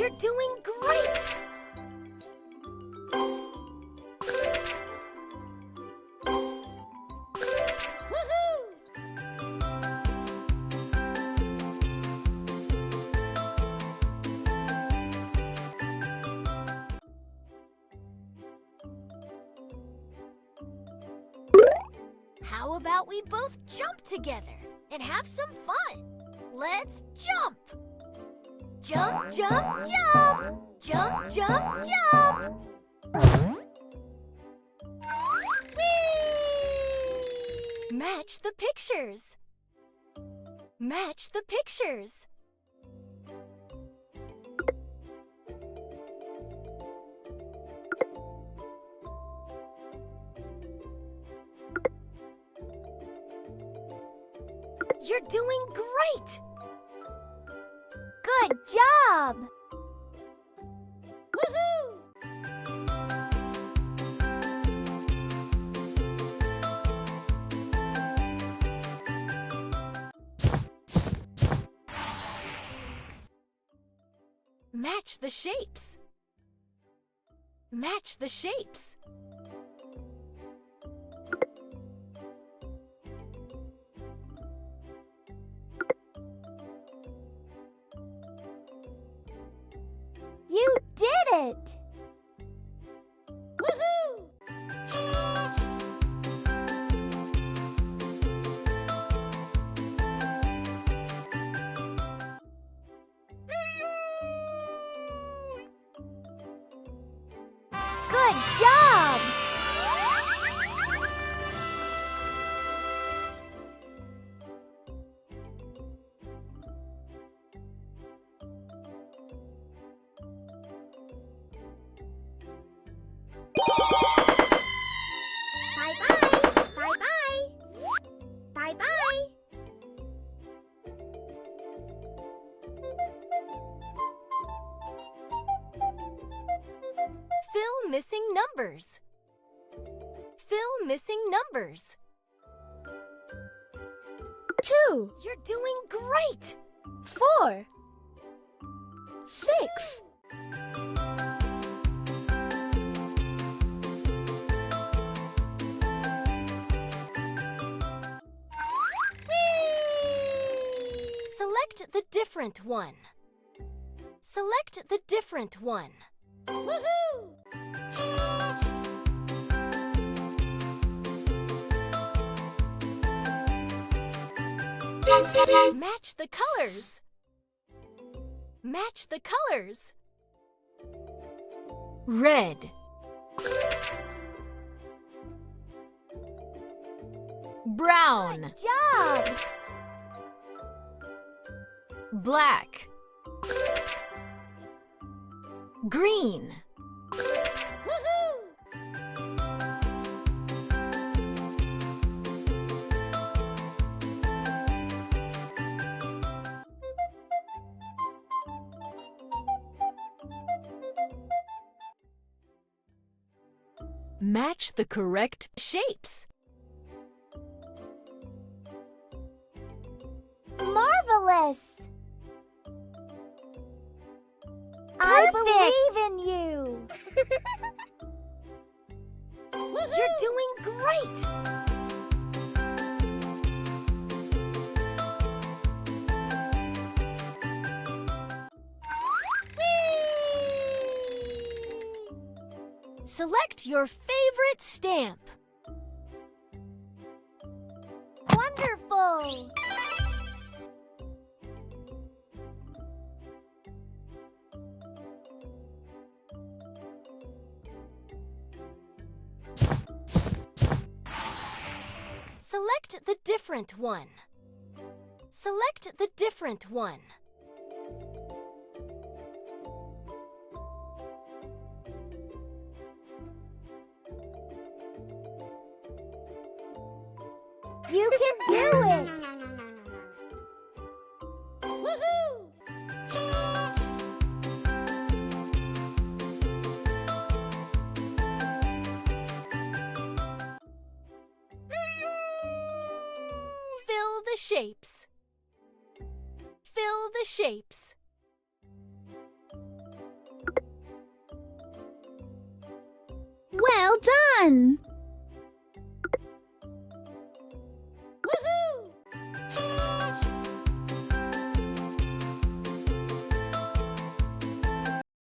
You're doing great! How about we both jump together and have some fun? Let's jump! Jump, jump, jump! Jump, jump, jump! Whee! Match the pictures! Match the pictures! You're doing great! Good job! Woohoo! Match the shapes. Match the shapes. You did it! Woohoo! Good job! Bye-bye! Fill missing numbers. Fill missing numbers. 2, You're doing great! 4, 6. Select the different one. Select the different one. Woohoo! Match the colors. Match the colors. Red. Brown. Good job! Black. Green. Woohoo! Match the correct shapes. Marvelous! I believe in you! You're doing great! Whee! Select your favorite stamp. Wonderful! Select the different one. Select the different one. You can do it! Woohoo! Fill the shapes. Fill the shapes. fun!